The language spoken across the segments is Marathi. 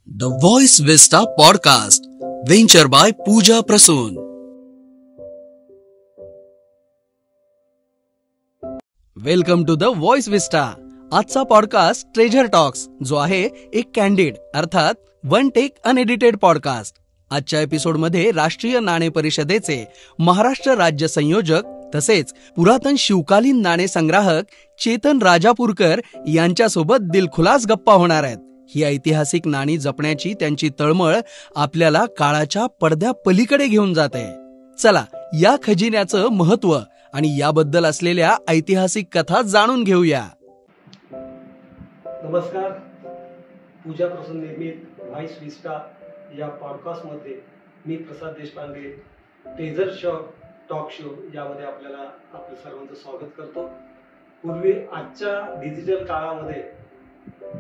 The Voice Vista Podcast, venture by Pooja Prasoon. Welcome to the voice vista. आजचा पॉडकास्ट ट्रेजर टॉक्स जो आहे एक कॅन्डिड अर्थात वन टेक अनएडिटेड पॉडकास्ट. आजच्या एपिसोडमध्ये राष्ट्रीय नाणे परिषदेचे महाराष्ट्र राज्य संयोजक तसेच पुरातन शिवकालीन नाणे संग्राहक चेतन राजापूरकर यांच्यासोबत दिलखुलास गप्पा होणार आहेत. ही ऐतिहासिक नाणी जपण्याची त्यांची तळमळ आपल्याला काळाच्या पडद्या पलीकडे घेऊन जाते. चला या खजिन्याचं महत्व आणि याबद्दल असलेल्या ऐतिहासिक कथा जाणून घेऊया. नमस्कार. पूजा प्रसून निर्मित व्हॉइस विस्टा या पॉडकास्टमध्ये मी प्रसाद देशपांडे ट्रेजर टॉक शो यामध्ये आपलं सर्वांचं स्वागत करतो. पूर्वी आजच्या डिजिटल काळामध्ये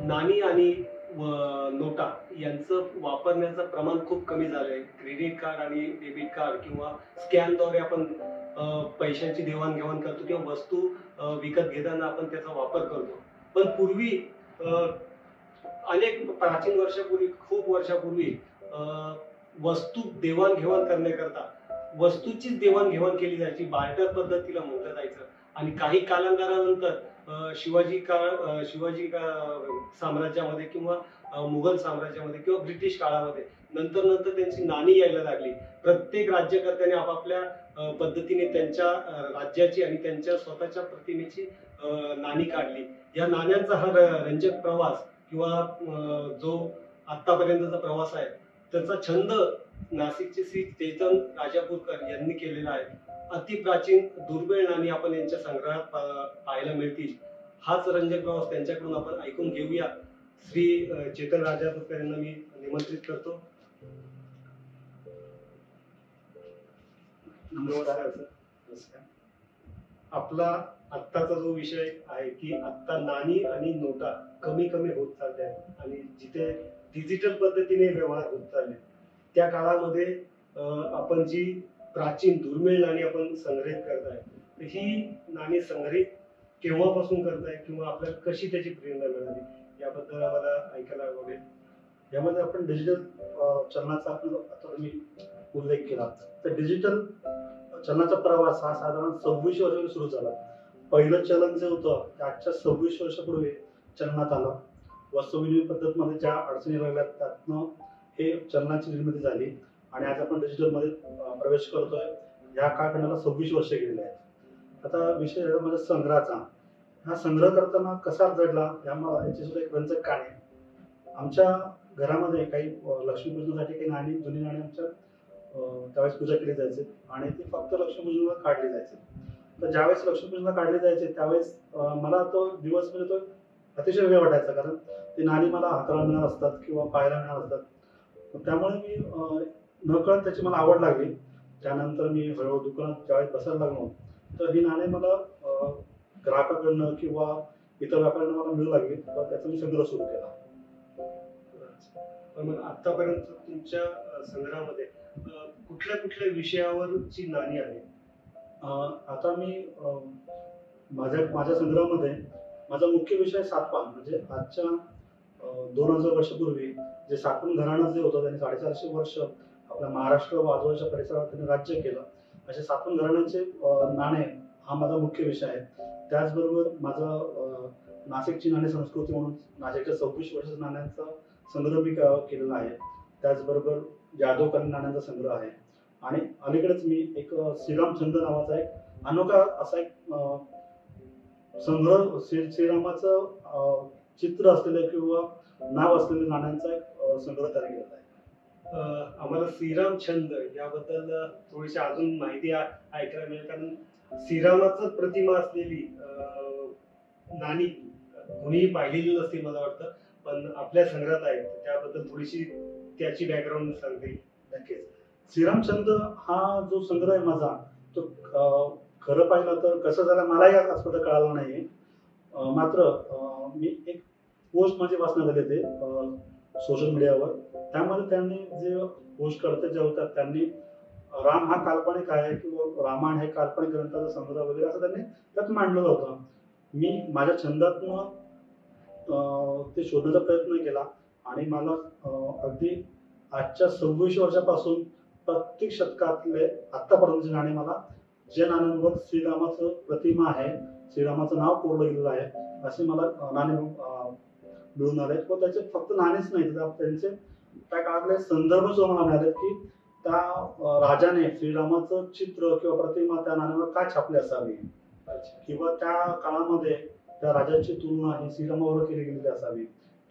नाणी आणि नोटा यांचं वापरण्याचं प्रमाण खूप कमी झालं आहे. क्रेडिट कार्ड आणि डेबिट कार्ड किंवा स्कॅनद्वारे आपण पैशांची देवाणघेवाण करतो किंवा वस्तू विकत घेताना आपण त्याचा वापर करतो. पण पूर्वी अनेक प्राचीन वर्षापूर्वी खूप वर्षापूर्वी वस्तू देवाणघेवाण करण्याकरता वस्तूचीच देवाणघेवाण केली जायची. बार्टर पद्धतीला म्हटलं जायचं. आणि काही कालांतरानंतर शिवाजी साम्राज्यामध्ये किंवा मुघल साम्राज्यामध्ये किंवा ब्रिटिश काळामध्ये नंतर त्यांची नाणी यायला लागली. प्रत्येक राज्यकर्त्याने आपापल्या पद्धतीने त्यांच्या राज्याची आणि त्यांच्या स्वतःच्या प्रतिमेची नाणी काढली. या नाण्यांचा हा रंजक प्रवास किंवा जो आतापर्यंतचा प्रवास आहे त्याचा छंद नाशिकचे श्री चेतन राजापूरकर यांनी केलेला आहे. अतिप्राचीन दुर्मिळ नाणी आपण यांच्या संग्रहात पाहायला मिळतील. हाच रंजक प्रवास त्यांच्याकडून आपण ऐकून घेऊया. श्री चेतन राजापूरकर यांना मी निमंत्रित करतो. नमस्कार. आपला आत्ताचा जो विषय आहे की आत्ता नाणी आणि नोटा कमी होत चालल्या आहेत आणि जिथे डिजिटल पद्धतीने व्यवहार होत चालले त्या काळामध्ये आपण जी प्राचीन दुर्मिळ नाणी आपण संग्रहित करताय तर ही नाणी संग्रहित केव्हापासून करताय किंवा आपल्याला कशी त्याची प्रेरणा मिळाली याबद्दल आम्हाला ऐकायला आवडेल. यामध्ये आपण डिजिटल चलनाचा आता तुम्ही उल्लेख केला तर डिजिटल चलनाचा प्रवास हा साधारण 26 वर्षांनी सुरू झाला. पहिलं चलन जे होतं ते आजच्या 26 वर्षापूर्वी चलनात आलं. वस्तू विनिमय पद्धत मध्ये ज्या अडचणी लागल्या त्यातनं हे चलनाची निर्मिती झाली आणि आज आपण डिजिटल मध्ये प्रवेश करतोय. या काळखंडाला 26 वर्ष गेलेले आहेत. आता विषय झाला माझ्या संग्रहाचा. हा संग्रह करताना कसा जडला याची सुद्धा एक रंजक कहाणी. आमच्या घरामध्ये काही लक्ष्मीपूजनासाठी काही नाणी जुनी नाणी आमच्या त्यावेळेस पूजा केली जायची आणि ती फक्त लक्ष्मीपूजनाला काढली जायची. तर ज्यावेळेस लक्ष्मीपूजनाला काढली जायची त्यावेळेस मला तो दिवस म्हणजे तो अतिशय वेळ वाटायचा. कारण ती नाणी मला हाताला मिळणार असतात किंवा पाहायला मिळणार असतात. त्यामुळे मी नकळत त्याची मला आवड लागली. त्यानंतर मी हळूहळू दुकानात ज्यावेळेस बसायला लागलो तर ही नाणी मला ग्राहकाकडनं किंवा इतर व्यापाऱ्यांना मला मिळू लागली. तर त्याचा मी संग्रह सुरू केला. पण आतापर्यंत तुमच्या संग्रहामध्ये कुठल्या विषयावरची नाणी आहे? आता मी माझ्या संग्रहामध्ये माझा मुख्य विषय सातवाहन म्हणजे आजच्या 2000 वर्षापूर्वी जे सातवाहन घराणं जे होतं त्यांनी 450 वर्ष आपल्या महाराष्ट्र व आजूबाजूच्या परिसरात त्यांनी राज्य केलं. असे सातवाहन घराण्यांचे नाणे हा माझा मुख्य विषय आहे. त्याचबरोबर माझं नाशिकची नाणे संस्कृती म्हणून नाशिकच्या 26 वर्षाच्या नाण्यांचा संग्रह मी केलेला आहे. त्याचबरोबर यादवकालीन नाण्यांचा संग्रह आहे. आणि अलीकडेच मी एक श्रीरामचंद्र नावाचा एक अनोखा असा एक संग्रह श्रीरामाचं चित्र असलेलं किंवा नाव असलेल्या नाण्यांचा एक संग्रह तयार केलेला आहे. आम्हाला श्रीरामचंद याबद्दल थोडीशी अजून माहिती ऐकायला मिळेल. कारण श्रीरामाचं प्रतिमा असलेली नाणी कोणीही पाहिलेली नसतील मला वाटतं. पण आपल्या संग्रहात आहे त्याबद्दल थोडीशी त्याची बॅकग्राऊंड सांगते. नक्कीच. श्रीरामचंद्र हा जो संग्रह आहे माझा तो खरं पाहिलं तर कसं झालं मलाही आजपर्यंत कळालं नाही. मात्र मी एक पोस्ट माझी वाचण्यात आले ते सोशल मीडियावर. त्यामध्ये त्यांनी जे पोस्ट करते जे होतात त्यांनी राम हा काल्पनिक आहे किंवा रामायण हे काल्पनिक ग्रंथाचा संग्रह वगैरे असं त्यांनी त्यात मांडलेलं होतं. मी माझ्या छंदातनं ते शोधण्याचा प्रयत्न केला आणि मला अगदी आजच्या 26 वर्षापासून प्रत्येक शतकातले आतापर्यंतचे नाणे मला जे नाण्यांवर श्रीरामाचं प्रतिमा आहे, श्रीरामाचं नाव कोरलं गेलेलं आहे असे मला नाणे मिळून आले. व त्याचे फक्त नाणेच नाही तर त्यांचे त्या काळातले संदर्भ जो मला मिळाले की त्या राजाने श्रीरामाचं चित्र किंवा प्रतिमा त्या नाण्यावर का छापली असावी किंवा त्या काळामध्ये त्या राजाची तुलना ही श्रीरामावर केली गेलेली असावी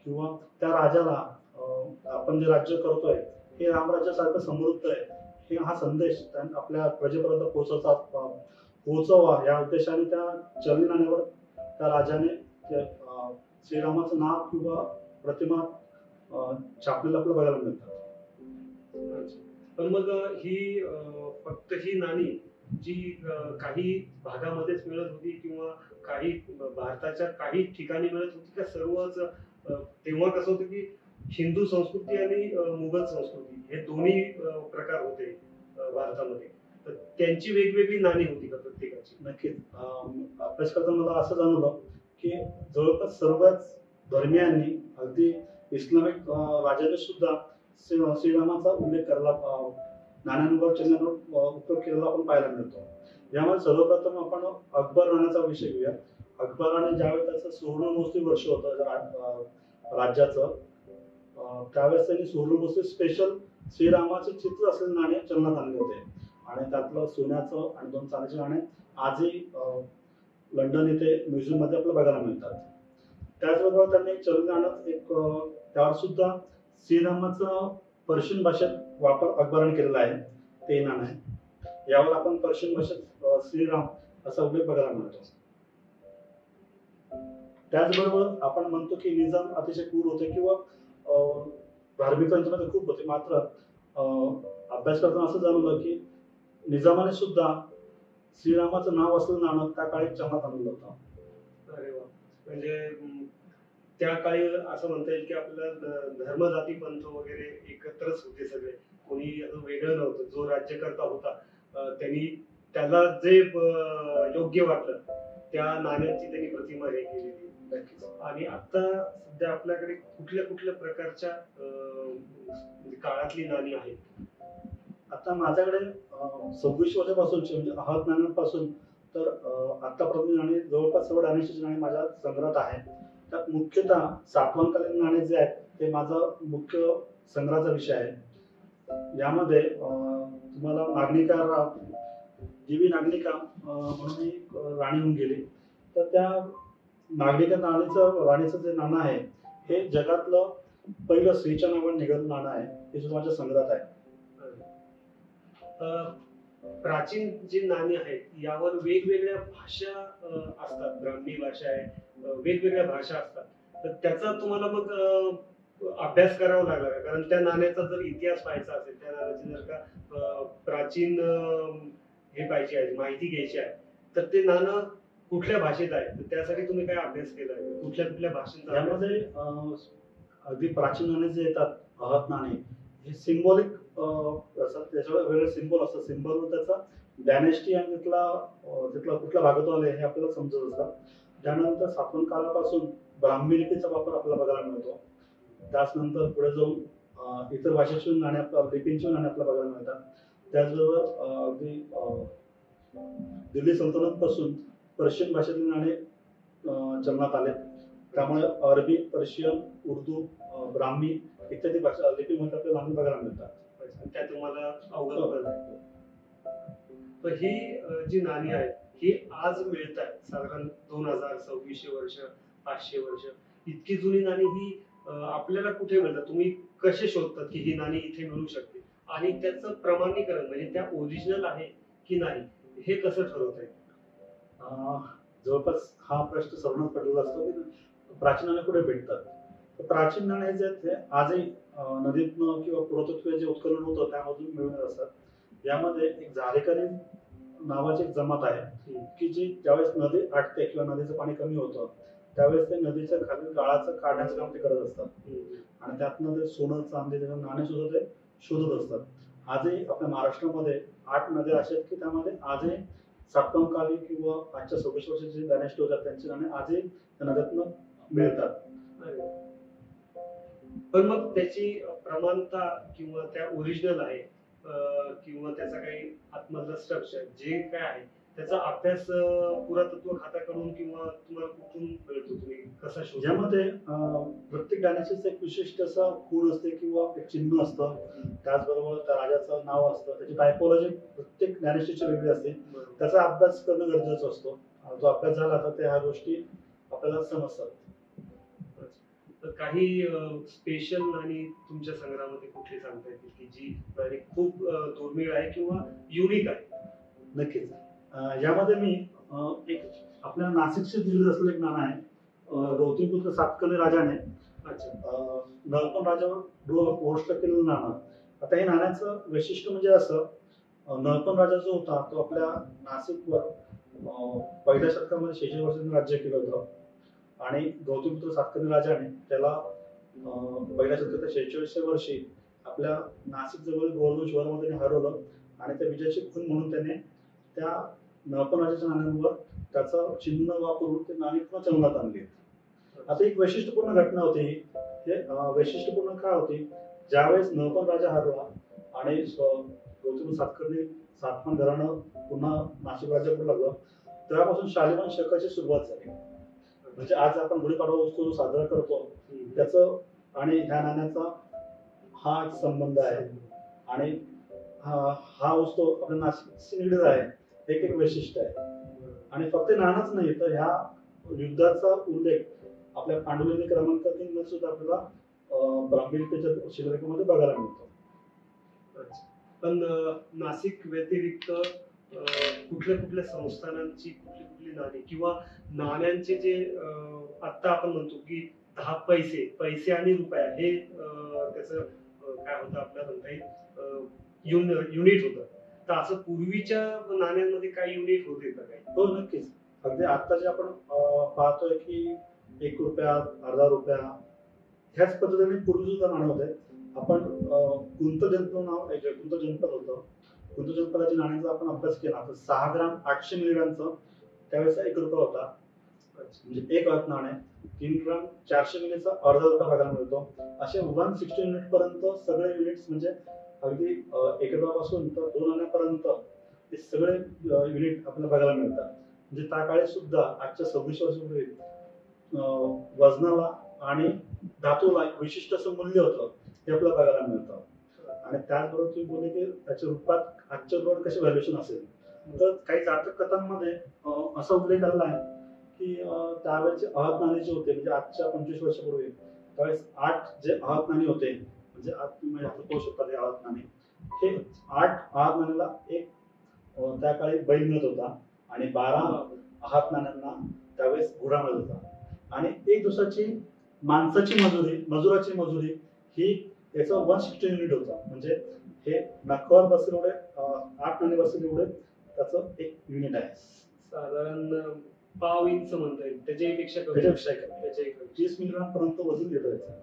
किंवा त्या राजाला आपण जे राज्य करतोय हे रामराज्यासारखं समृद्ध आहे हे हा संदेश आपल्या प्रजेपर्यंत पोहोचवा या उद्देशाने त्या चलनी नाण्यावर त्या राजाने श्रीरामाचं नाव किंवा प्रतिमा छापलेलं आपल्याला बघायला मिळतात. पण मग ही फक्त ही नाणी जी काही भागामध्येच मिळत होती किंवा काही भारताच्या काही ठिकाणी मिळत होती का सर्वच? तेव्हा कसं होतं की हिंदू संस्कृती आणि मुघल संस्कृती हे दोन्ही प्रकार होते भारतामध्ये, तर त्यांची वेगवेगळी नाणी होती का प्रत्येकाची? नक्कीच. अभ्यास करताना मला असं जाणवलं की जवळपास सर्वच धर्मियांनी अगदी इस्लामिक राजाने सुद्धा श्रीरामाचा उल्लेख करायला नाण्यांवर चिन्हांवर उपयोग केलेला आपण पाहायला मिळतो. यामध्ये सर्वप्रथम आपण अकबर राणाचा विषय घेऊया. अकबराने ज्यावेळेस त्याचं सुवर्णमहोत्सवी वर्ष होतं राज्याचं त्यावेळेस त्यांनी सुवर्णमहोत्सवी स्पेशल श्रीरामाचे चित्र असलेले नाणे चलनात आणले होते आणि त्यातलं सोन्याचं आणि 2 चांदीचे नाणे आजही लंडन येथे म्युझियम मध्ये आपल्याला बघायला मिळतात. त्याचबरोबर त्यांनी एक चलन नाणं एक त्यावर सुद्धा श्रीरामाचं पर्शियन भाषेत वापर अकबराने केलेला आहे ते नाणं आहे. यावर आपण पर्शियन भाषेत श्रीराम असा उल्लेख बघायला मिळतो. त्याचबरोबर आपण म्हणतो की निजाम अतिशय क्रूर होते किंवा धार्मिक त्यांच्यामध्ये खूप होते, मात्र अभ्यास करताना असं जाणवलं की निजामाने सुद्धा श्रीरामाचं नाव असलेलं नाणं त्या काळी चलनात आणलं होतं. अरे वा, म्हणजे त्या काळी असं म्हणता येईल की आपला धर्म जाती पंथ वगैरे एकत्रच होते सगळे, कोणी वेगळं नव्हतं. जो राज्यकर्ता होता त्यांनी त्याला जे योग्य वाटलं त्या नाण्याची त्यांनी प्रतिमा हे केलेली. आणि आता सध्या आपल्याकडे कुठल्या कुठल्या प्रकारच्या काळातली नाणी आहेत? आता माझ्याकडे 26 वर्षापासूनची म्हणजे आहत नाण्यांपासून तर आतापर्यंत नाणी जवळपास 84 नाणी माझ्या संग्रहात आहे. त्यात मुख्यतः सातवाहनकालीन नाणे जे आहेत ते माझा मुख्य संग्रहाचा विषय आहे. यामध्ये तुम्हाला नागनिका जीवी नागनिका म्हणून एक राणी होऊन गेली, तर त्या नागनिका राणीचं जे नाणं आहे हे जगातलं पहिलं स्त्रीच्या नावाने निघालेलं नाणं आहे. हे सुद्धा माझ्या संग्रहात आहे. प्राचीन जी नाणी आहेत यावर वेगवेगळ्या भाषा असतात, ब्राह्मी भाषा आहे, वेगवेगळ्या भाषा असतात, तर त्याचा तुम्हाला मग अभ्यास करावा लागला का? कारण त्या नाण्याचा जर इतिहास पाहायचा असेल, त्या नाण्याची जर का प्राचीन हे पाहिजे आहे, माहिती घ्यायची आहे, तर ते नाणं कुठल्या भाषेत आहे, तर त्यासाठी तुम्ही काय अभ्यास केला आहे? कुठल्या कुठल्या भाषेचा? यामध्ये अगदी प्राचीन नाणे जे येतात आहत नाणे हे सिम्बॉलिक त्याच्यावर वेगळे सिम्बॉल असतात. सिम्बॉल त्याचा डायनेस्टी आणि तिथला कुठल्या भागातून आले हे आपल्याला समजत असतात. त्यानंतर सातवाहन काळापासून ब्राह्मी लिपीचा वापर आपल्याला बघायला मिळतो. त्यानंतर पुढे जाऊन इतर भाषेची नाणे लिपींची नाणे आपल्याला बघायला मिळतात. त्याचबरोबर अगदी दिल्ली सल्तनत पासून पर्शियन भाषेतील नाणे चलनात आले. त्यामुळे अरबी, पर्शियन, उर्दू, ब्राह्मी इत्यादी भाषा लिपीमध्ये आपल्याला नाणी बघायला मिळतात. त्या तुम्हाला अवगत आहे. तर ही जी नाणी आहेत ही आज मिळत आहेत साधारण 2600 वर्ष, 500 वर्ष. इतकी जुनी नाणी ही आपल्याला कुठे मिळतात? तुम्ही कसे शोधतात की ही नाणी इथे मिळू शकते? आणि त्याचं प्रमाणीकरण म्हणजे त्या ओरिजिनल आहे की नाही हे कसं ठरवता येईल? जवळपास हा प्रश्न सर्वांनाच पडलेला असतो की प्राचीन नाणे कुठे भेटतात. तर प्राचीन नाणे जे आहेत ते आजही नदीतनं किंवा पुरातत्व जे उत्खनन होतं त्यामधून मिळून असतात. यामध्ये एक झारेकरी नावाची एक जमात आहे की जी ज्यावेळेस नदी आटते किंवा नदीचं पाणी कमी होतं त्यावेळेस ते नदीच्या खाली गाळाचं काढण्याचं काम ते करत असतात आणि त्यातनं ते सोनं, चांदी, नाणे सुद्धा ते शोधत असतात. आजही आपल्या महाराष्ट्रामध्ये 8 नद्या अशा आहेत की त्यामध्ये आजही सातवाहनकालीन किंवा आजच्या 26 वर्षाचे जे डायनेस्टी होतात त्यांची नाणे आजही त्या नद्यातनं मिळतात. पण मग त्याची प्रमाणता किंवा त्या ओरिजिनल आहे किंवा त्याचा काही आतमधला स्ट्रक्चर जे काय आहे त्याचा अभ्यास पुरातत्व खात्याकडून किंवा तुम्हाला कुठून मिळतो, तुम्ही कसा शोध? ज्यामध्ये प्रत्येक गाण्याचीच एक विशिष्ट असं खूण असते किंवा एक चिन्ह असतं. त्याचबरोबर त्या राजाचं नाव असतं, त्याची टायपोलॉजी प्रत्येक ज्ञानेश्वरीची वेगळी असते. त्याचा अभ्यास करणं गरजेचं असतो. जो अभ्यास झाला तर त्या ह्या गोष्टी आपल्याला समजतात. तर काही स्पेशल नाणी तुमच्या संग्रहामध्ये कुठली सांगता येतील की जी नाणी खूप दुर्मिळ आहे किंवा युनिक आहे? नक्कीच. यामध्ये मी एक आपल्या नाशिकशी दिलेलं असलेलं एक नाणं आहे. गौतमीपुत्र सातकर्णी राजाने नळपण राजावर गोष्ट केलेलं नाणं. आता हे नाण्याचं वैशिष्ट्य म्हणजे असं, नळपण राजा जो होता तो आपल्या नाशिकवर पहिल्या शतकामध्ये 46 वर्षांनी राज्य केलं होतं आणि गौतमीपुत्र सातकर्णी राजाने त्याला पहिल्या शतकाच्या 46व्या वर्षी आपल्या नाशिक जवळ गोवर्धन शहरामध्ये हरवलं आणि त्या विजयाची खून म्हणून त्याने त्या नळपण राजाच्या नाण्यांवर त्याचं चिन्ह वापरून ते नाणी पुन्हा चलनात आणली. आता एक वैशिष्ट्यपूर्ण घटना होती. हे वैशिष्ट्यपूर्ण काय होती, ज्यावेळेस नळपण राजा हरला आणि गौतमी सातकर्णी सातवाहन घराणं पुन्हा नाशिक राज्याकडे लागलं, तेव्हापासून शालिवाहन शकाची सुरुवात झाली. म्हणजे आज आपण गुढीपाडवा उत्सव साजरा करतो त्याचं आणि ह्या नाण्याचा हा एक संबंध आहे आणि हा उत्सव आपल्या नाशिकशी निगडीत आहे. एक एक वैशिष्ट्य आहे आणि फक्त नाणंच नाही तर ह्या युद्धाचा उल्लेख आपल्या पांडुलिपी क्रमांक 3 मध्ये सुद्धा आपल्याला ब्राह्मलिपीच्या शिलालेखामध्ये बघायला मिळतो. पण नाशिक व्यतिरिक्त कुठल्या कुठल्या संस्थानांची कुठली कुठली नाणी किंवा नाण्यांचे जे आता आपण म्हणतो की 10 पैसे, पैसे आणि रुपया हे त्याचं काय होतं आपल्याला म्हणता येईल युनिट होतं. तर असं पूर्वीच्या नाण्यांमध्ये काही युनिट होते का काही? हो नक्कीच. अगदी आता जे आपण पाहतोय की 1 रुपया, अर्धा रुपया ह्याच पद्धतीने पूर्वी सुद्धा नाणं होते. आपण कुंत जनपद नाव ऐकलं, कुंत जनपद होतं. कुंत जनपदाच्या नाण्यांचा आपण अभ्यास केला तर 6 ग्राम 800 मिलीग्रामचं त्यावेळेस 1 रुपया होता. म्हणजे एक अर्थ नाणे. 3 ग्राम 400 मिलीचा अर्धा रुपया बघायला मिळतो. असे 160 युनिट पर्यंत सगळे युनिट्स म्हणजे अगदी 1 रुपयापासून तर 2 आण्यापर्यंत हे सगळे युनिट आपल्याला बघायला मिळतात. म्हणजे त्या काळी सुद्धा आजच्या 26 वर्षापूर्वी वजनाला आणि धातूला एक विशिष्ट असं मूल्य होतं हे आपल्याला बघायला मिळतं. आणि त्याचबरोबर तुम्ही बोलले की त्याच्या रूपात आजच्या रूपात कसे व्हॅल्युएशन असेल, तर काही जातक कथांमध्ये असा उल्लेख आलेला आहे की त्यावेळेचे अहत नाणे जे होते म्हणजे आजच्या 25 वर्षापूर्वी त्यावेळेस 8 जे अहत नाणे होते म्हणजे आज तुम्ही हातात पाहू शकता ते अहत नाणे, हे 8 अहत नाण्याला एक त्या काळी बैल मिळत होता आणि 12 अहत नाण्यांना त्यावेळेस घोडा मिळत होता. आणि एक दिवसाची माणसाची मजुराची मजुरी ही याचं 160 युनिट होतं. म्हणजे हे नखावर बसेल एवढे 8 नाणे बसेल एवढे त्याचं एक युनिट आहे. साधारण पाव इंच म्हणता येईल, त्याच्यापेक्षा कमी. 30 मिलीग्राम पर्यंत वजन येतं याचं.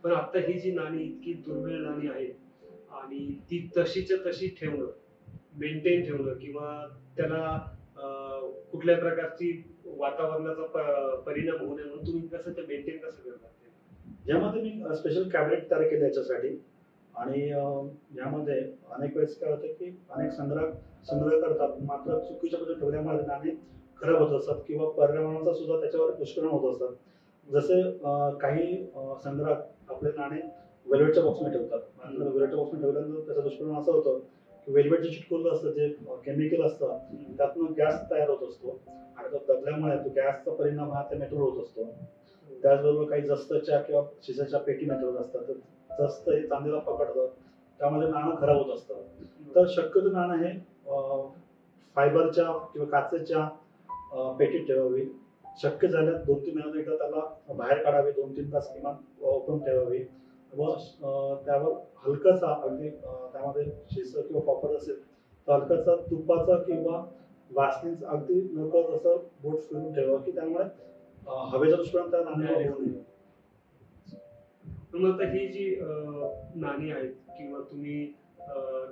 पण आता ही जी नाणी इतकी दुर्मिळ नाणी आहेत आणि ती तशीच्या तशी ठेवणं, मेंटेन ठेवणं किंवा त्याला कुठल्या प्रकारची वातावरणाचा परिणाम होऊ नये म्हणून तुम्ही कसं ते मेंटेन कसं करता? यामध्ये मी स्पेशल कॅबिनेट तयार केले याच्यासाठी आणि यामध्ये अनेक वेळेस काय होतं की अनेक संग्रह करतात मात्र चुकीच्या पद्धतीने ठेवल्यामुळे नाणे खराब होत असतात किंवा पर्यावरणाचा सुद्धा त्याच्यावर दुष्परिणाम होत असतात. जसे काही संग्रह आपले नाणे वेल्वेटच्या बॉक्समध्ये ठेवतात. वेल्वेटच्या बॉक्समध्ये ठेवल्यानंतर त्याचा दुष्परिणाम असा होतो की वेल्वेट जे चिटकवलं असतं जे केमिकल असतं त्यातून गॅस तयार होत असतो आणि तो दबल्यामुळे तो गॅसचा परिणाम हा त्या मेटलवर होत असतो. त्याचबरोबर काही जस्तच्या किंवा शिसाच्या पेटी मेटल असतात तर जस्त हे चांदीला पकडतं त्यामध्ये नाणं खराब होत असतं. तर शक्यतो नाणं हे फायबरच्या किंवा काचेच्या पेटीत ठेवावी. शक्य झाल्यास 2-3 महिन्यात एकदा त्याला बाहेर काढावे, 2-3 तास किमान ओपन ठेवावे व त्यावर हलकासा अगदी त्यामध्ये शिस किंवा कॉपर असेल तर हलकासा तुपाचा किंवा वासनीचा अगदी नकळत असं बोट फिरून ठेवावं की त्यामुळे हवेचा दुष्परिणाम त्या नाण्यावर होऊ नये. पण आता ही जी नाणी आहेत किंवा तुम्ही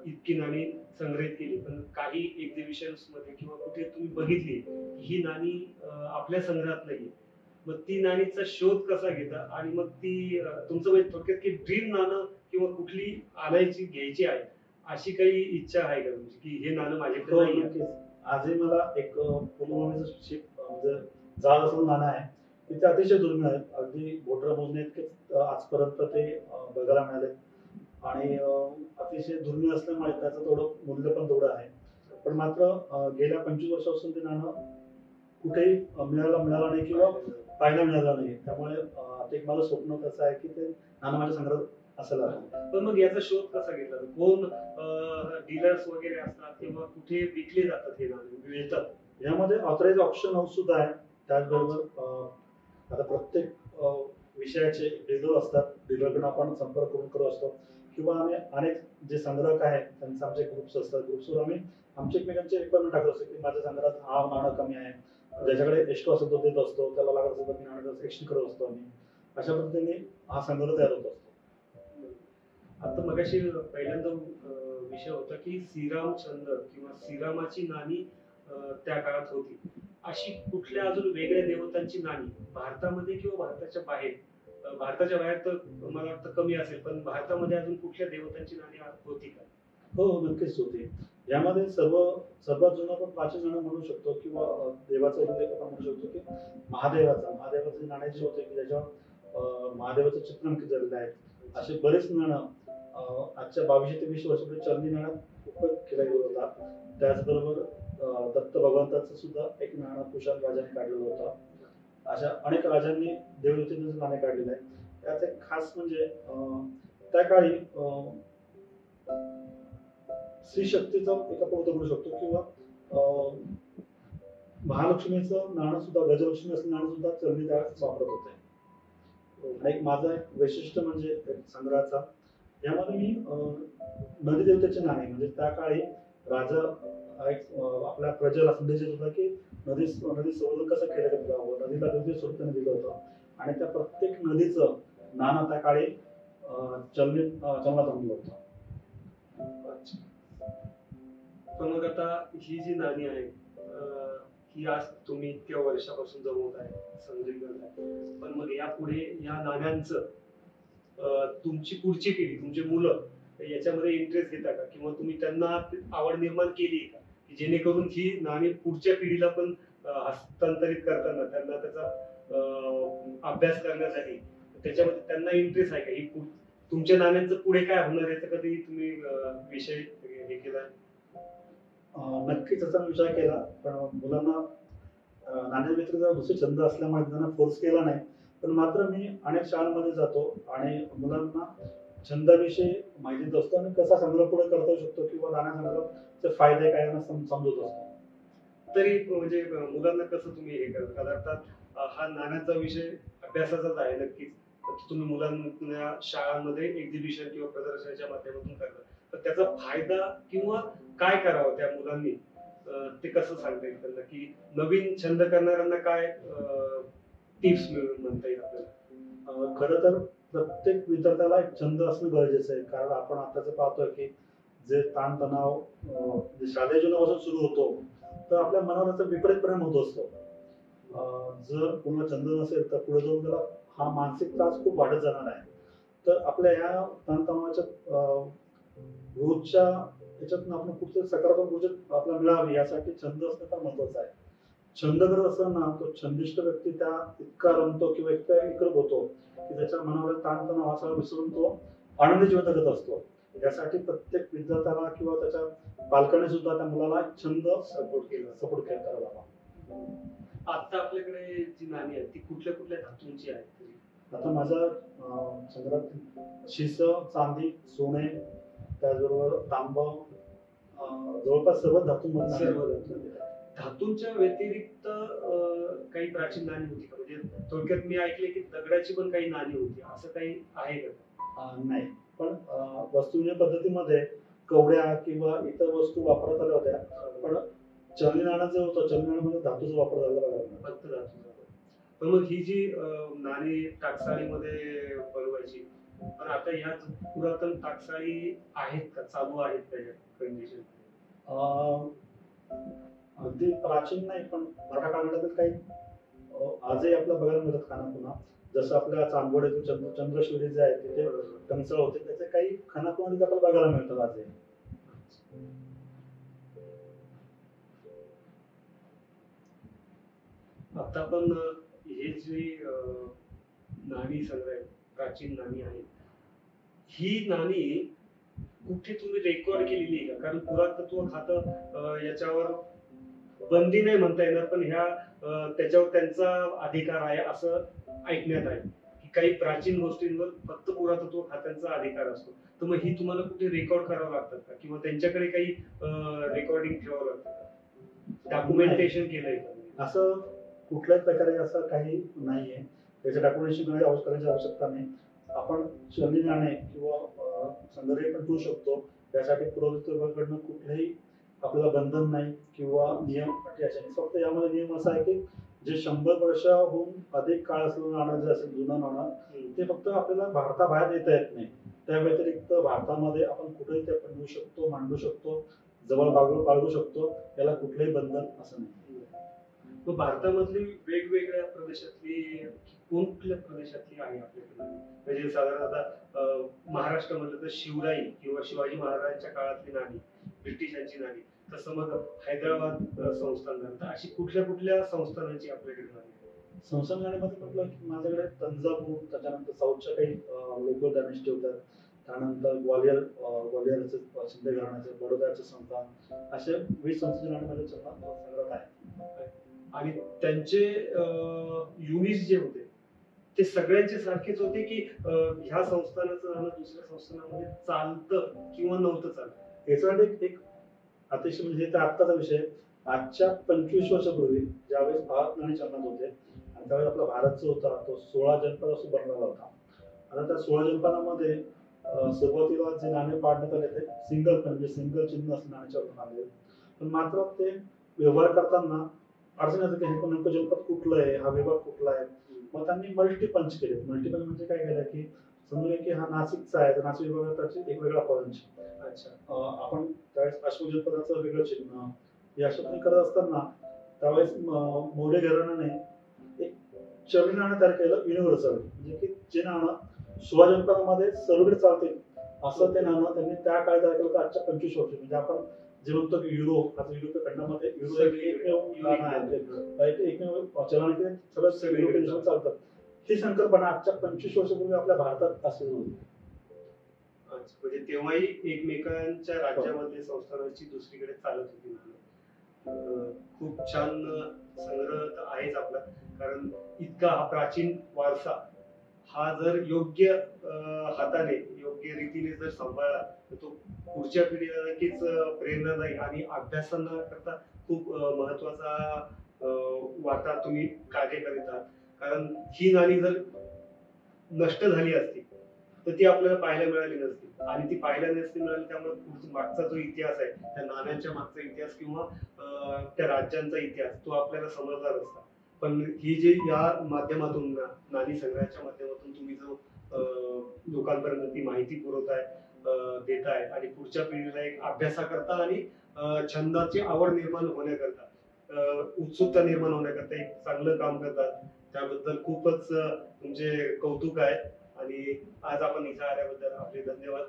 इतकी नाणी संग्रहित केली पण काही एक्झिबिशन्स मध्ये किंवा कुठे तुम्ही बघितली ही नाणी आपल्या संग्रहात नाहीये मग ती नाणीचा शोध कसा घेता आणि मग ती तुमचं म्हणजे थोडक्यात की ड्रीम नाणं किंवा कुठली आणायची घ्यायची आहे अशी काही इच्छा आहे का तुमची की हे नाणं माझ्याकडे हो, नाही आहे? नक्कीच. आजही मला एक पुलवामाचं शिप म्हणजे जहाज असलेलं नाणं आहे. ते अतिशय दुर्मिळ आहे. अगदी बोटं मोजणे इतकेच आजपर्यंत ते बघायला मिळाले आणि अतिशय दुर्मिळ असल्यामुळे त्याचं थोडं मूल्य पण तेवढं आहे. पण मात्र गेल्या 25 वर्षापासून ते नाणं कुठेही मिळालं नाही किंवा पाहायला मिळालं नाही. त्यामुळे आता एक माझं स्वप्न कसं आहे की ते नाणं माझ्या संग्रहात असायला हवं. पण मग याचा शोध कसा घेतला कोण डीलर्स वगैरे असतात किंवा कुठे विकले जातात हे नाणे मिळतात? यामध्ये ऑथराइज ऑप्शन हाऊस सुद्धा आहे. त्याचबरोबर आता प्रत्येक विषयाचे डीलर असतात. डीलरकडून आपण संपर्क करून करत असतो किंवा आम्ही अनेक जे संग्राहक आहेत त्यांचे आमचे ग्रुप्स असतात. ग्रुप्सवर आम्ही आमचे एकमेकांचे रिक्वायरमेंट टाकत असतो की माझ्या संग्रहात हा नाणं कमी आहे. ज्याच्याकडे एक्स्ट्रा असेल तो देत असतो. त्याला लागत असेल तर मी नाणं एक्सचेंज करत असतो आम्ही. अशा पद्धतीने हा संग्रह तयार होत असतो. आता मगाशी पहिल्यांदा विषय होता की श्रीरामचंद किंवा श्रीरामाची नाणी त्या काळात होती. अशी कुठल्या अजून वेगळ्या देवतांची नाणी भारतामध्ये किंवा भारताच्या बाहेर भारताच्या बाहेर तर मला वाटतं कमी असेल पण भारतामध्ये अजून कुठल्या देवतांची नाणी होती का? हो, नक्कीच होते. यामध्ये सर्वात जुनं आपण प्राचीन नाणं म्हणू शकतो किंवा देवाचा उल्लेख आपण म्हणू शकतो की महादेवाचे नाणे जे होते की ज्याच्यावर महादेवाचं चित्र अंकित झालेलं आहे. असे बरेच नाणं आजच्या 22 ते 20 वर्षापूर्वी चलनी नाण्यात उपयोग केला गेला होता. त्याचबरोबर दत्त भगवंताचं सुद्धा एक नाणं कुशाण राजाने काढलेलं होतं. अशा अनेक राजांनी देवदेवतेचं नाणे काढलेलं आहे. त्यात एक खास म्हणजे त्या काळी स्त्री शक्तीचा एक आपण उदाहरण म्हणू शकतो किंवा महालक्ष्मीचं नाणं सुद्धा गजलक्ष्मी असं नाणं सुद्धा चलनी काळात वापरत होते. आणि एक माझं एक वैशिष्ट्य म्हणजे संग्रहाचा यामध्ये मी नदी देवतेचे नाणे म्हणजे त्या काळी राजा एक आपल्या प्रजेला संदेश देत होता की नदी संवर्धन कसं केलं जावं. नदीला देवते स्वरूपाने दिलं होतं आणि त्या प्रत्येक नदीचं नाणं त्या काळी चलनात आणलं होतं. अच्छा. पण मग आता ही जी नाणी आहे ही आज तुम्ही इतक्या वर्षापासून जमवत आहे संग्रहित आहे पण मग यापुढे या नाण्यांचं तुमची पुढची पिढी तुमची मुलं याच्यामध्ये इंटरेस्ट घेता का किंवा तुम्ही त्यांना आवड निर्माण केली का की जेणेकरून ही नाणी पुढच्या पिढीला पण हस्तांतरित करताना त्यांना त्याचा अभ्यास करण्यासाठी त्याच्यामध्ये त्यांना इंटरेस्ट आहे का ही तुमच्या नाण्यांचं पुढे काय होणार याचा कधी तुम्ही विषय हे केलाय? नक्कीच त्याचा विचार केला पण मुलांना नाण्या व्यतिरिक्त दुसरे छंद असल्यामुळे त्यांना फोर्स केला नाही. पण मात्र मी अनेक शाळांमध्ये जातो आणि मुलांना छंदाविषयी माहिती देत असतो आणि कसा संग्रह पुढे करता शकतो किंवा नाण्या संग्रहाचे फायदे काय यांना समजत असतो. तरी म्हणजे मुलांना कसं तुम्ही हे करता कारण अर्थात हा नाण्याचा विषय अभ्यासाचाच आहे नक्कीच तुम्ही मुलांना शाळांमध्ये एक्झिबिशन किंवा प्रदर्शनाच्या माध्यमातून करता तर त्याचा फायदा किंवा काय करावं त्या मुलांनी ते कसं सांगता येईल त्यांना की नवीन छंद करणाऱ्यांना काय टिप्स मिळून म्हणता येईल आपल्याला? खरं तर प्रत्येक विद्यार्थ्याला एक छंद असणं गरजेचं आहे कारण आपण आताच पाहतोय की जे ताणतणाव जे शालेय जीवनापासून सुरू होतो तर आपल्या मनावर त्याचा विपरीत परिणाम होत असतो. जर कोणाला छंद नसेल तर पुढे जाऊन त्याला हा मानसिक त्रास खूप वाढत जाणार आहे. तर आपल्या या ताणतणावाच्या रोजच्या याच्यातून आपण कुठे सकारात्मक ऊर्जा आपल्याला मिळावी यासाठी छंद असणं फार महत्वाचं आहे. छंद करत असताना तो छंदिष्ट व्यक्ती त्या इतका रमतो किंवा इतका एकरूप होतो की त्याच्या मनावर ताणतणाव हा सगळा विसरून तो आनंदी जीवन जगत असतो. यासाठी प्रत्येक विद्यार्थ्याला किंवा त्याच्या पालकांनी सुद्धा त्या मुलाला छंद सपोर्ट करायला हवा. आता आपल्याकडे जी नाणी आहेत ती कुठल्या कुठल्या धातूंची आहेत? आता माझ्या संग्रहात शिस, चांदी, सोने त्याचबरोबर तांब जवळपास सर्व धातूंमध्ये धातूंच्या व्यतिरिक्त काही प्राचीन नाणी होती का म्हणजे थोडक्यात मी ऐकले की दगडाची पण काही नाणी होती असं काही आहे का? नाही पण वस्तूंच्या पद्धतीमध्ये कवड्या किंवा इतर वस्तू वापरत आल्या होत्या पण चलनी नाणं जे होतं चलनी नाण्यामध्ये धातूचा वापर झाला होता. फक्त धातूचा. पण मग ही जी नाणी टाकसाळीमध्ये बनवायची पण आता ह्या पुरातन टाकसाळी आहेत का चालू आहेत त्याच्या कंडिशन? अगदी प्राचीन नाही पण मराठा काळातील काही आजही आपल्याला बघायला मिळतात खानापुन्हा. जसं आपल्या चांदवड चंद्रशिवरी जे आहे तिथे टंचाळ होते, त्याचे काही खानापुन्हा तिथे आपल्याला बघायला मिळतात आजही. आता आपण हे जी नाणी संग्रह आहे, प्राचीन नाणी आहेत, ही नाणी कुठे तुम्ही रेकॉर्ड केलेली आहे का? कारण पुरातत्व खातं याच्यावर बंदी नाही म्हणता येणार, पण ह्या त्याच्यावर त्यांचा अधिकार आहे असं ऐकण्यात आहे की काही प्राचीन गोष्टींवर फक्त पुरातत्व खात्यांचा अधिकार असतो. तर मग ही तुम्हाला कुठे रेकॉर्ड करावं लागतात का, किंवा त्यांच्याकडे काही रेकॉर्डिंग ठेवावं लागतं का, डॉक्युमेंटेशन केलंय का? असं कुठल्याच प्रकारे असं काही नाहीये. त्याचं डॉक्युमेंटेशन करण्याची आवश्यकता नाही. आपण चलनी नाणे किंवा संग्रह पण ठेवू शकतो. त्यासाठी पुरातत्व विभागाकडनं कुठलंही आपल्याला बंधन नाही किंवा नियम अटी असे नाही. फक्त यामध्ये नियम असा आहे की जे 100 वर्षाहून अधिक काळ असलेलं नाणं जे असेल, जुनं नाणं, ते फक्त आपल्याला भारताबाहेर येता येत नाही. त्या व्यतिरिक्त भारतामध्ये आपण कुठेही ते बनवू शकतो, मांडू शकतो, जवळ बाळगू शकतो. याला कुठलंही बंधन असं नाही. मग भारतामधली वेगवेगळ्या प्रदेशातली कुठल्या प्रदेशातली आहे आपल्याकडे? म्हणजे साधारणतः महाराष्ट्र म्हणलं तर शिवराई किंवा शिवाजी महाराजांच्या काळातली नाणी, ब्रिटिशांची नाणी, तसं मग हैदराबाद संस्थान, तर अशी कुठल्या कुठल्या संस्थानांची आपल्याकडे नाणी? संस्थानामध्ये म्हटलं की माझ्याकडे तंजावूर, त्याच्यानंतर साऊथच्या काही लोकल डॅमेज ठेवतात, त्यानंतर ग्वालियरचे शिंदे घराण्याचे, बडोद्याचे संस्थान, असे 20 संस्थांचे नाणे माझ्या संग्रहात आहे. आणि त्यांचे युनिट्स जे होते ते सगळ्यांचे सारखेच होते की ह्या संस्थानाचं नाणं दुसऱ्या संस्थानामध्ये चालतं किंवा नव्हतं चालत? याच्यासाठी एक अतिशय म्हणजे तर आत्ताचा विषय, आजच्या 25 वर्षापूर्वी ज्यावेळेस भारत नाणे चलनात होते आणि त्यावेळेस आपला भारत जो होता तो 16 जनपदापासून बनलेला होता. आता त्या 16 जनपदामध्ये सुरुवातीला जे नाणे पाडण्यात आले ते सिंगल चिन्ह असं नाण्याच्या आले. पण मात्र ते व्यवहार करताना अडचण येतं की हे नेमकं जनपद कुठलं आहे, हा विभाग कुठला आहे. मग त्यांनी मल्टीपंच केले. मल्टीपंच म्हणजे काय केलं की समजूया की हा नाशिकचा आहे तर नाशिक विभागाचा एक वेगळा पंच. अच्छा, आपण त्यावेळेस अश्व जनपदाचं वेगळं चिन्ह, हे अशा पद्धतीने करत असताना त्यावेळेस मोरे घराण्याने एक चलनी नाणं तयार केलं युनिव्हर्सल, म्हणजे की जे नाणं 16 जनपदामध्ये सर्वकडे चालते असं ते नाणं त्यांनी त्या काळात तयार केलं होतं. आजच्या 25 वर्ष म्हणजे आपण जे म्हणतो की युरोप, आता युरोपीय खंडामध्ये युरो एकमेव चलन आहे, सगळं युरोपियन देशात चालतात. ही संकल्पना आजच्या 25 वर्षापूर्वी आपल्या भारतात असली होती. म्हणजे तेव्हाही एकमेकांच्या राज्यामध्ये संस्थानांची दुसरीकडे चालत होती. खूप छान संग्रह तर आहेच आपला, कारण इतका हा प्राचीन वारसा हा जर योग्य हाताने योग्य रीतीने जर सांभाळला तर तो पुढच्या पिढीला नक्कीच प्रेरणादायी आणि अभ्यासाकरता खूप महत्वाचा वाटा तुम्ही कार्य करीत आहात. कारण ही नाणी जर नष्ट झाली असती तर ती आपल्याला पाहायला मिळाली नसती, आणि ती पाहायला नसती मिळाली त्यामुळे मागचा जो इतिहास आहे, त्या नाण्यांच्या मागचा इतिहास किंवा त्या राज्यांचा इतिहास तो आपल्याला समजला नसता. पण ही जी या माध्यमातून नाणी संग्रहाच्या माध्यमातून तुम्ही जो लोकांपर्यंत ती माहिती पुरवताय, देताय आणि पुढच्या पिढीला एक अभ्यासाकरता आणि छंदाची आवड निर्माण होण्याकरता, उत्सुकता निर्माण होण्याकरता एक चांगलं काम करतात, त्याबद्दल खूपच तुमचे कौतुक आहे. आणि आज आपण इथे आल्याबद्दल आपले धन्यवाद.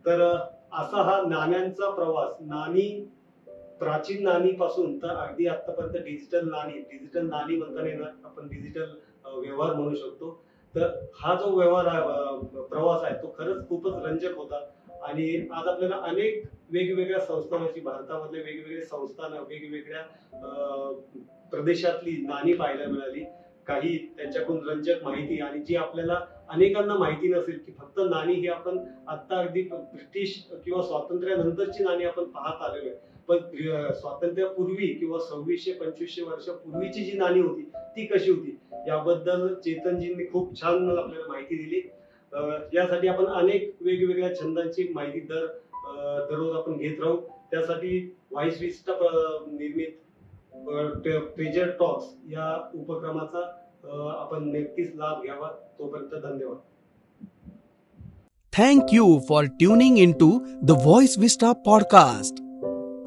तर असा हा नाण्यांचा प्रवास, नाणी प्राचीन नाणी पासून तर अगदी आतापर्यंत डिजिटल नाणी म्हणता येणार, आपण डिजिटल व्यवहार म्हणू शकतो. तर हा जो प्रवास आहे तो खरंच खूपच रंजक होता. आणि आज आपल्याला अनेक वेगवेगळ्या संस्थानाची, भारतामधले वेगवेगळे संस्थान, वेगवेगळ्या प्रदेशातली नाणी पाहायला मिळाली. काही त्यांच्याकडून रंजक माहिती, आणि जी आपल्याला अनेकांना माहिती नसेल की फक्त नाणी ही आपण आता अगदी ब्रिटिश किंवा स्वातंत्र्यानंतरची नाणी आपण पाहत आलेलो आहे, पण स्वातंत्र्यापूर्वी किंवा 2600-2500 वर्षापूर्वीची जी नाणी होती ती कशी होती याबद्दल चेतनजींनी खूप छान आपल्याला माहिती दिली. यासाठी आपण अनेक वेगवेगळ्या छंदांची माहिती दररोज आपण घेत राहू. त्यासाठी व्हॉइस विस्टा निर्मित ट्रेजर टॉक्स या उपक्रमाचा आपण नक्कीच लाभ घ्यावा. तोपर्यंत धन्यवाद. Thank you for tuning into the voice vista podcast.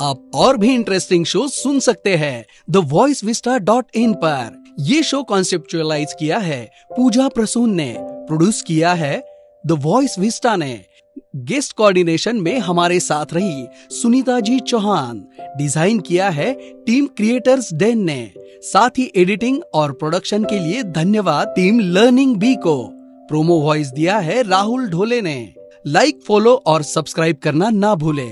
आप और भी इंटरेस्टिंग शो सुन सकते हैं thevoicevista.in पर. ये शो कॉन्सेप्चुअलाइज किया है पूजा प्रसून ने, प्रोड्यूस किया है द वॉइस विस्टा ने, गेस्ट कोऑर्डिनेशन में हमारे साथ रही सुनीता जी चौहान, डिजाइन किया है टीम क्रिएटर्स डेन ने, साथ ही एडिटिंग और प्रोडक्शन के लिए धन्यवाद टीम लर्निंग बी को। प्रोमो वॉइस दिया है राहुल ढोले ने। लाइक, फॉलो और सब्सक्राइब करना ना भूले।